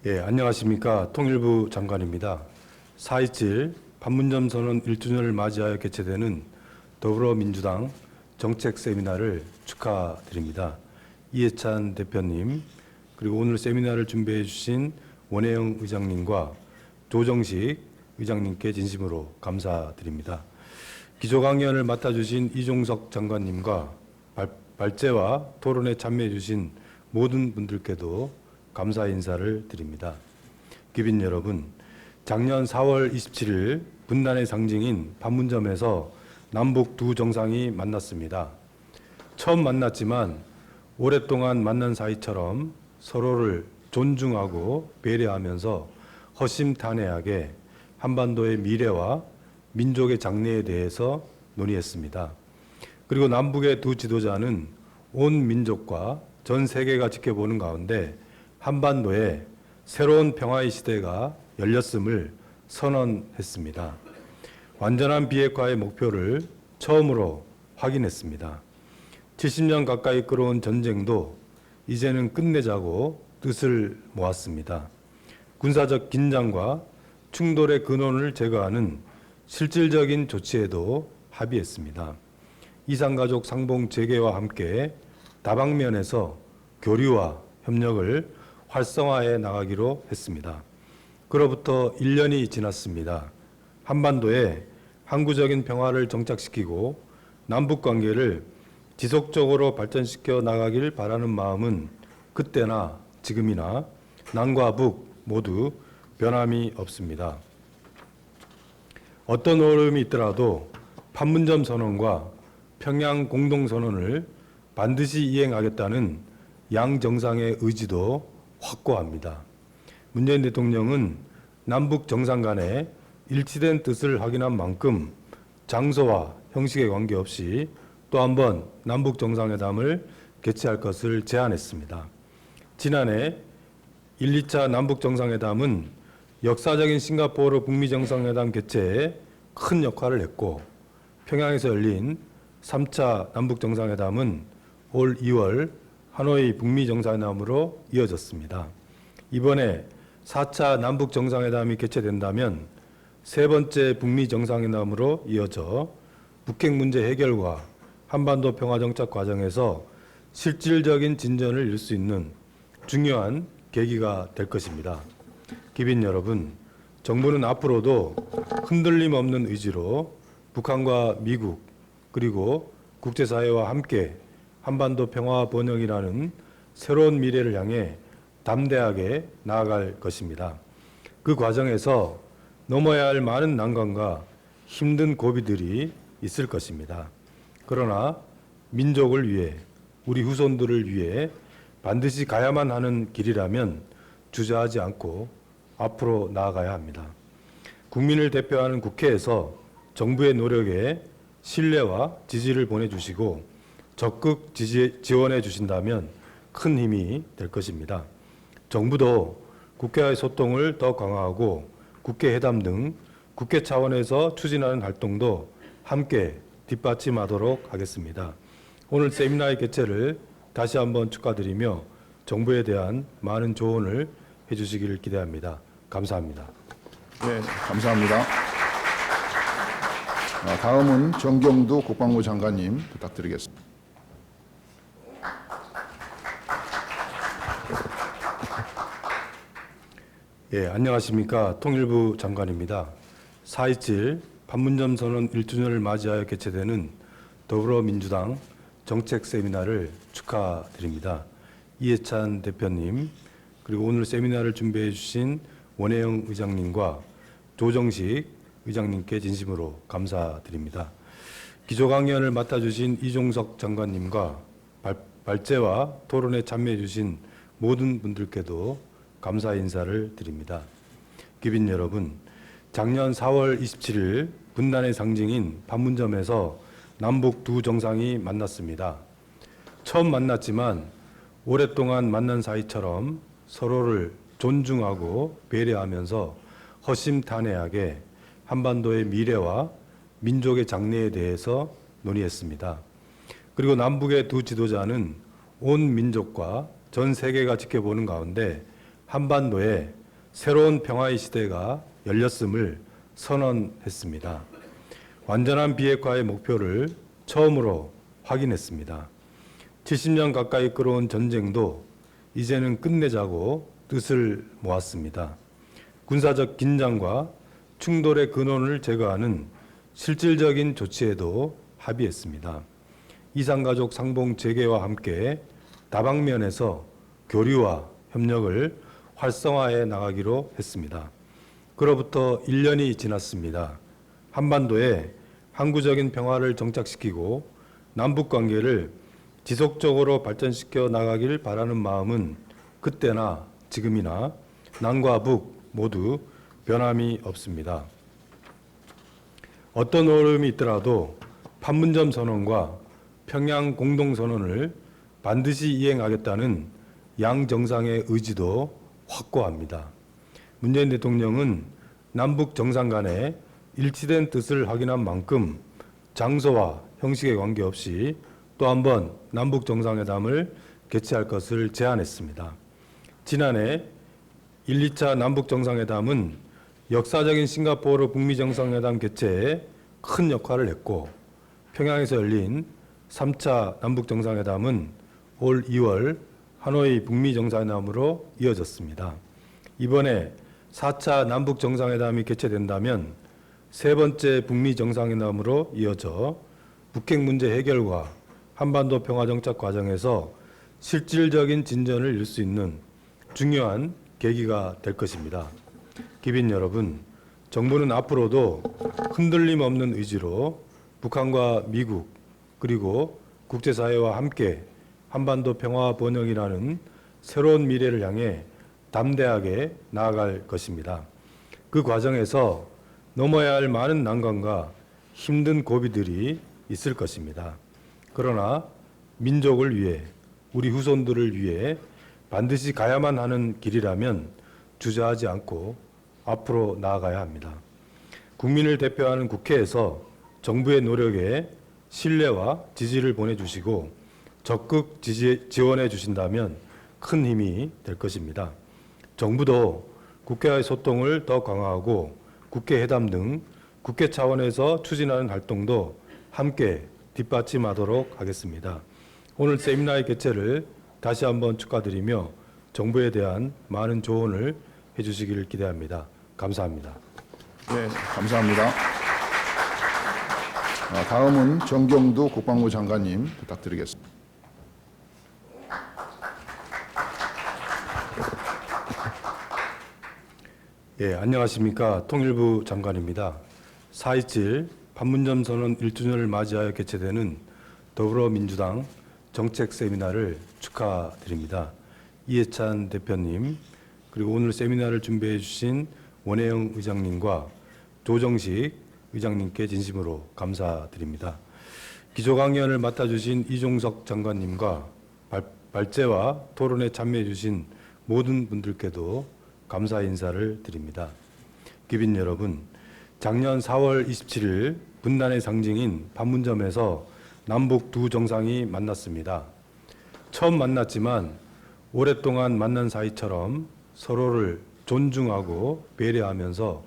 안녕하십니까. 통일부 장관입니다. 4.27 판문점 선언 1주년을 맞이하여 개최되는 더불어민주당 정책 세미나를 축하드립니다. 이해찬 대표님, 그리고 오늘 세미나를 준비해 주신 원혜영 의장님과 조정식 의장님께 진심으로 감사드립니다. 기조 강연을 맡아주신 이종석 장관님과 발제와 토론에 참여해 주신 모든 분들께도 감사 인사를 드립니다. 귀빈 여러분, 작년 4월 27일 분단의 상징인 판문점에서 남북 두 정상이 만났습니다. 처음 만났지만 오랫동안 만난 사이처럼 서로를 존중하고 배려하면서 허심탄회하게 한반도의 미래와 민족의 장래에 대해서 논의했습니다. 그리고 남북의 두 지도자는 온 민족과 전 세계가 지켜보는 가운데 한반도에 새로운 평화의 시대가 열렸음을 선언했습니다. 완전한 비핵화의 목표를 처음으로 확인했습니다. 70년 가까이 끌어온 전쟁도 이제는 끝내자고 뜻을 모았습니다. 군사적 긴장과 충돌의 근원을 제거하는 실질적인 조치에도 합의했습니다. 이산가족 상봉 재개와 함께 다방면에서 교류와 협력을 활성화해 나가기로 했습니다. 그로부터 1년이 지났습니다. 한반도에 항구적인 평화를 정착시키고 남북 관계를 지속적으로 발전시켜 나가길 바라는 마음은 그때나 지금이나 남과 북 모두 변함이 없습니다. 어떤 어려움이 있더라도 판문점 선언과 평양 공동선언을 반드시 이행하겠다는 양 정상의 의지도 확고합니다. 문재인 대통령은 남북 정상 간에 일치된 뜻을 확인한 만큼 장소와 형식에 관계없이 또 한 번 남북 정상회담을 개최할 것을 제안했습니다. 지난해 1, 2차 남북 정상회담은 역사적인 싱가포르 북미 정상회담 개최에 큰 역할을 했고, 평양에서 열린 3차 남북 정상회담은 올 2월 하노이 북미 정상회담으로 이어졌습니다. 이번에 4차 남북 정상회담이 개최된다면 세 번째 북미 정상회담으로 이어져 북핵 문제 해결과 한반도 평화 정착 과정에서 실질적인 진전을 이룰 수 있는 중요한 계기가 될 것입니다. 귀빈 여러분, 정부는 앞으로도 흔들림 없는 의지로 북한과 미국 그리고 국제사회와 함께 한반도 평화 번영이라는 새로운 미래를 향해 담대하게 나아갈 것입니다. 그 과정에서 넘어야 할 많은 난관과 힘든 고비들이 있을 것입니다. 그러나 민족을 위해, 우리 후손들을 위해 반드시 가야만 하는 길이라면 주저하지 않고 앞으로 나아가야 합니다. 국민을 대표하는 국회에서 정부의 노력에 신뢰와 지지를 보내주시고 적극 지원해 주신다면 큰 힘이 될 것입니다. 정부도 국회와의 소통을 더 강화하고 국회 회담 등 국회 차원에서 추진하는 활동도 함께 뒷받침하도록 하겠습니다. 오늘 세미나의 개최를 다시 한번 축하드리며 정부에 대한 많은 조언을 해주시기를 기대합니다. 감사합니다. 네, 감사합니다. 다음은 정경두 국방부 장관님 부탁드리겠습니다. 안녕하십니까. 통일부 장관입니다. 4.27 판문점 선언 1주년을 맞이하여 개최되는 더불어민주당 정책 세미나를 축하드립니다. 이해찬 대표님, 그리고 오늘 세미나를 준비해 주신 원혜영 의장님과 조정식 의장님께 진심으로 감사드립니다. 기조 강연을 맡아주신 이종석 장관님과 발제와 토론에 참여해 주신 모든 분들께도 감사 인사를 드립니다. 귀빈 여러분, 작년 4월 27일 분단의 상징인 판문점에서 남북 두 정상이 만났습니다. 처음 만났지만 오랫동안 만난 사이처럼 서로를 존중하고 배려하면서 허심탄회하게 한반도의 미래와 민족의 장래에 대해서 논의했습니다. 그리고 남북의 두 지도자는 온 민족과 전 세계가 지켜보는 가운데 한반도에 새로운 평화의 시대가 열렸음을 선언했습니다. 완전한 비핵화의 목표를 처음으로 확인했습니다. 70년 가까이 끌어온 전쟁도 이제는 끝내자고 뜻을 모았습니다. 군사적 긴장과 충돌의 근원을 제거하는 실질적인 조치에도 합의했습니다. 이산가족 상봉 재개와 함께 다방면에서 교류와 협력을 활성화해 나가기로 했습니다. 그로부터 1년이 지났습니다. 한반도에 항구적인 평화를 정착시키고 남북 관계를 지속적으로 발전시켜 나가길 바라는 마음은 그때나 지금이나 남과 북 모두 변함이 없습니다. 어떤 어려움이 있더라도 판문점 선언과 평양 공동선언을 반드시 이행하겠다는 양 정상의 의지도 확고합니다. 문재인 대통령은 남북 정상 간에 일치된 뜻을 확인한 만큼 장소와 형식에 관계없이 또 한 번 남북 정상회담을 개최할 것을 제안했습니다. 지난해 1, 2차 남북 정상회담은 역사적인 싱가포르 북미 정상회담 개최에 큰 역할을 했고 평양에서 열린 3차 남북 정상회담은 올 2월 하노이 북미 정상회담으로 이어졌습니다. 이번에 4차 남북 정상회담이 개최된다면 세 번째 북미 정상회담으로 이어져 북핵 문제 해결과 한반도 평화 정착 과정에서 실질적인 진전을 이룰 수 있는 중요한 계기가 될 것입니다. 기빈 여러분, 정부는 앞으로도 흔들림 없는 의지로 북한과 미국 그리고 국제사회와 함께 한반도 평화 번영이라는 새로운 미래를 향해 담대하게 나아갈 것입니다. 그 과정에서 넘어야 할 많은 난관과 힘든 고비들이 있을 것입니다. 그러나 민족을 위해 우리 후손들을 위해 반드시 가야만 하는 길이라면 주저하지 않고 앞으로 나아가야 합니다. 국민을 대표하는 국회에서 정부의 노력에 신뢰와 지지를 보내주시고 적극 지원해 주신다면 큰 힘이 될 것입니다. 정부도 국회와의 소통을 더 강화하고 국회 회담 등 국회 차원에서 추진하는 활동도 함께 뒷받침하도록 하겠습니다. 오늘 세미나의 개최를 다시 한번 축하드리며 정부에 대한 많은 조언을 해주시기를 기대합니다. 감사합니다. 네, 감사합니다. 다음은 정경두 국방부 장관님 부탁드리겠습니다. 예, 안녕하십니까. 통일부 장관입니다. 4.27 판문점 선언 1주년을 맞이하여 개최되는 더불어민주당 정책 세미나를 축하드립니다. 이해찬 대표님, 그리고 오늘 세미나를 준비해 주신 원혜영 의장님과 조정식 의장님께 진심으로 감사드립니다. 기조 강연을 맡아주신 이종석 장관님과 발제와 토론에 참여해 주신 모든 분들께도 감사 인사를 드립니다. 기빈 여러분, 작년 4월 27일 분단의 상징인 판문점에서 남북 두 정상이 만났습니다. 처음 만났지만 오랫동안 만난 사이처럼 서로를 존중하고 배려하면서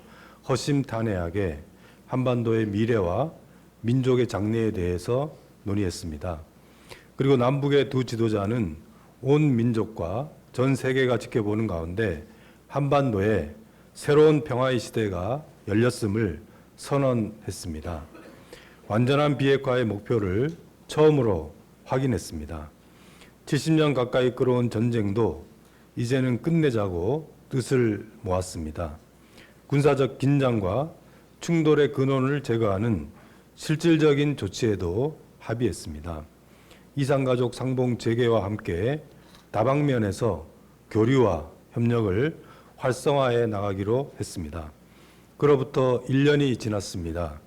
허심탄회하게 한반도의 미래와 민족의 장래에 대해서 논의했습니다. 그리고 남북의 두 지도자는 온 민족과 전 세계가 지켜보는 가운데 한반도에 새로운 평화의 시대가 열렸음을 선언했습니다. 완전한 비핵화의 목표를 처음으로 확인했습니다. 70년 가까이 끌어온 전쟁도 이제는 끝내자고 뜻을 모았습니다. 군사적 긴장과 충돌의 근원을 제거하는 실질적인 조치에도 합의했습니다. 이산가족 상봉 재개와 함께 다방면에서 교류와 협력을 활성화해 나가기로 했습니다. 그로부터 1년이 지났습니다.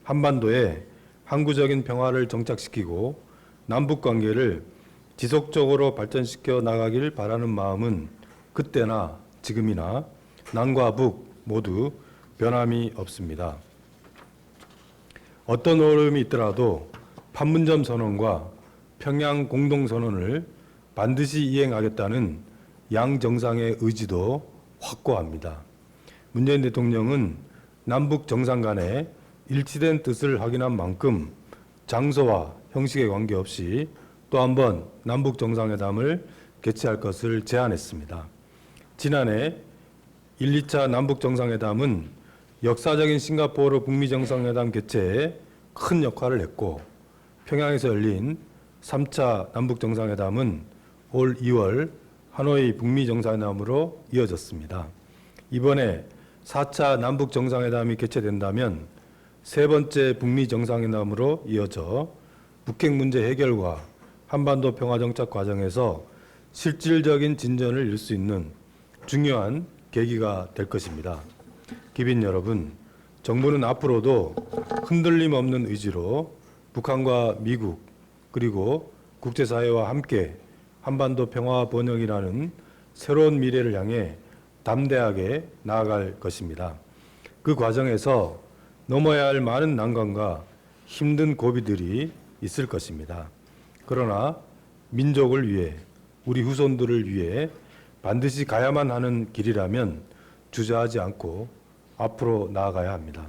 한반도에 항구적인 평화를 정착시키고 남북 관계를 지속적으로 발전시켜 나가길 바라는 마음은 그때나 지금이나 남과 북 모두 변함이 없습니다. 어떤 어려움이 있더라도 판문점 선언과 평양 공동선언을 반드시 이행하겠다는 양 정상의 의지도 확고합니다. 문재인 대통령은 남북 정상 간의 일치된 뜻을 확인한 만큼 장소와 형식에 관계없이 또 한 번 남북 정상회담을 개최할 것을 제안했습니다. 지난해 1, 2차 남북 정상회담은 역사적인 싱가포르 북미 정상회담 개최에 큰 역할을 했고, 평양에서 열린 3차 남북 정상회담은 올 2월 하노이 북미 정상회담으로 이어졌습니다. 이번에 4차 남북 정상회담이 개최된다면 세 번째 북미 정상회담으로 이어져 북핵 문제 해결과 한반도 평화 정착 과정에서 실질적인 진전을 이룰 수 있는 중요한 계기가 될 것입니다. 기빈 여러분, 정부는 앞으로도 흔들림 없는 의지로 북한과 미국 그리고 국제사회와 함께 한반도 평화 번영이라는 새로운 미래를 향해 담대하게 나아갈 것입니다. 그 과정에서 넘어야 할 많은 난관과 힘든 고비들이 있을 것입니다. 그러나 민족을 위해, 우리 후손들을 위해 반드시 가야만 하는 길이라면 주저하지 않고 앞으로 나아가야 합니다.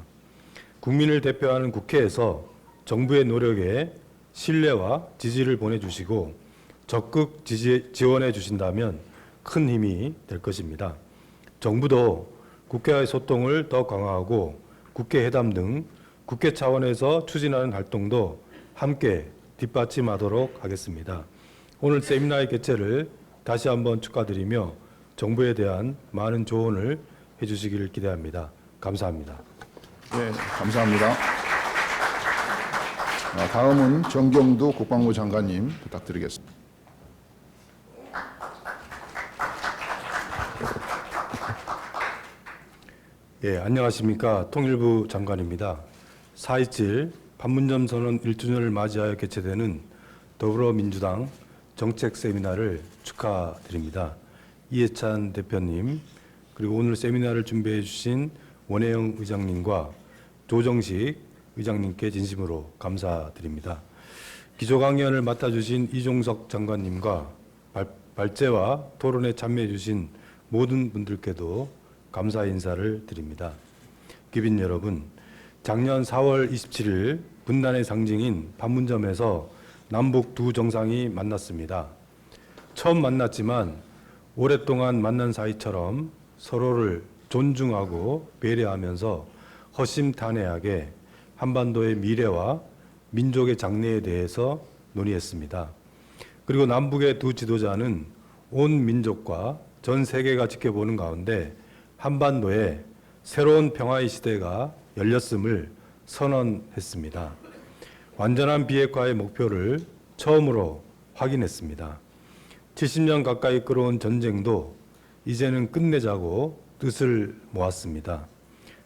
국민을 대표하는 국회에서 정부의 노력에 신뢰와 지지를 보내주시고 적극 지원해 주신다면 큰 힘이 될 것입니다. 정부도 국회와의 소통을 더 강화하고 국회 회담 등 국회 차원에서 추진하는 활동도 함께 뒷받침하도록 하겠습니다. 오늘 세미나의 개최를 다시 한번 축하드리며 정부에 대한 많은 조언을 해주시기를 기대합니다. 감사합니다. 네, 감사합니다. 다음은 정경두 국방부 장관님 부탁드리겠습니다. 예, 안녕하십니까. 통일부 장관입니다. 4.27 판문점 선언 1주년을 맞이하여 개최되는 더불어민주당 정책 세미나를 축하드립니다. 이해찬 대표님, 그리고 오늘 세미나를 준비해 주신 원혜영 의장님과 조정식 의장님께 진심으로 감사드립니다. 기조 강연을 맡아주신 이종석 장관님과 발제와 토론에 참여해 주신 모든 분들께도 감사 인사를 드립니다. 기빈 여러분, 작년 4월 27일 분단의 상징인 판문점에서 남북 두 정상이 만났습니다. 처음 만났지만 오랫동안 만난 사이처럼 서로를 존중하고 배려하면서 허심탄회하게 한반도의 미래와 민족의 장래에 대해서 논의했습니다. 그리고 남북의 두 지도자는 온 민족과 전 세계가 지켜보는 가운데 한반도에 새로운 평화의 시대가 열렸음을 선언했습니다. 완전한 비핵화의 목표를 처음으로 확인했습니다. 70년 가까이 끌어온 전쟁도 이제는 끝내자고 뜻을 모았습니다.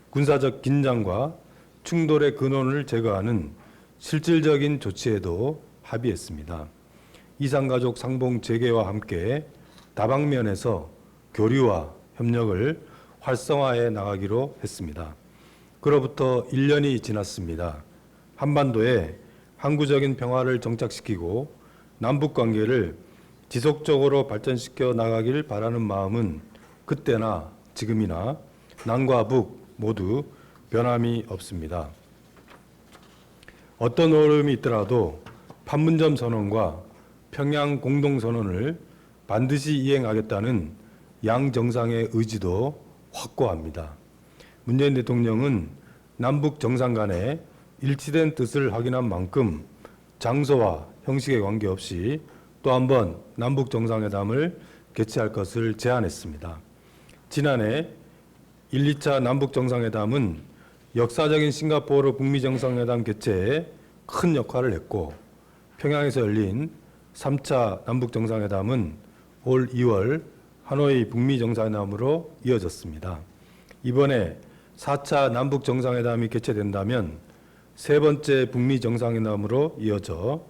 군사적 긴장과 충돌의 근원을 제거하는 실질적인 조치에도 합의했습니다. 이산가족 상봉 재개와 함께 다방면에서 교류와 협력을 활성화해 나가기로 했습니다. 그로부터 1년이 지났습니다. 한반도에 항구적인 평화를 정착시키고 남북 관계를 지속적으로 발전시켜 나가길 바라는 마음은 그때나 지금이나 남과 북 모두 변함이 없습니다. 어떤 어려움이 있더라도 판문점 선언과 평양 공동선언을 반드시 이행하겠다는 양 정상의 의지도 확고합니다. 문재인 대통령은 남북 정상 간의 일치된 뜻을 확인한 만큼 장소와 형식에 관계없이 또 한 번 남북 정상회담을 개최할 것을 제안했습니다. 지난해 1, 2차 남북 정상회담은 역사적인 싱가포르 북미 정상회담 개최에 큰 역할을 했고, 평양에서 열린 3차 남북 정상회담은 올 2월 하노이 북미 정상회담으로 이어졌습니다. 이번에 4차 남북 정상회담이 개최된다면 세 번째 북미 정상회담으로 이어져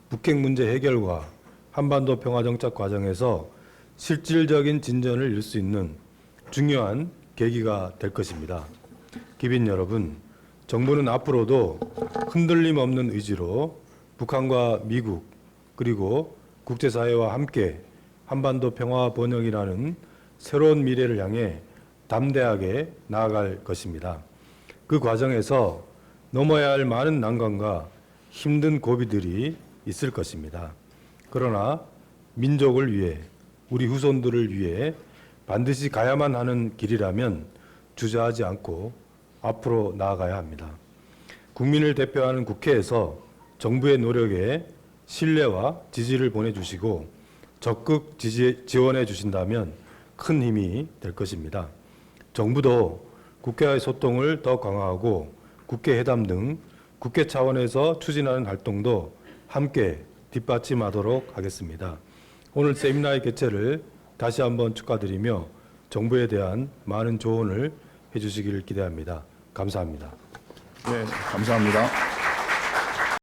북핵 문제 해결과 한반도 평화 정착 과정에서 실질적인 진전을 이룰 수 있는 중요한 계기가 될 것입니다. 기빈 여러분, 정부는 앞으로도 흔들림 없는 의지로 북한과 미국 그리고 국제사회와 함께 한반도 평화 번영이라는 새로운 미래를 향해 담대하게 나아갈 것입니다. 그 과정에서 넘어야 할 많은 난관과 힘든 고비들이 있을 것입니다. 그러나 민족을 위해, 우리 후손들을 위해 반드시 가야만 하는 길이라면 주저하지 않고 앞으로 나아가야 합니다. 국민을 대표하는 국회에서 정부의 노력에 신뢰와 지지를 보내주시고 적극 지원해 주신다면 큰 힘이 될 것입니다. 정부도 국회와의 소통을 더 강화하고 국회 회담 등 국회 차원에서 추진하는 활동도 함께 뒷받침하도록 하겠습니다. 오늘 세미나의 개최를 다시 한번 축하드리며 정부에 대한 많은 조언을 해주시기를 기대합니다. 감사합니다. 네, 감사합니다.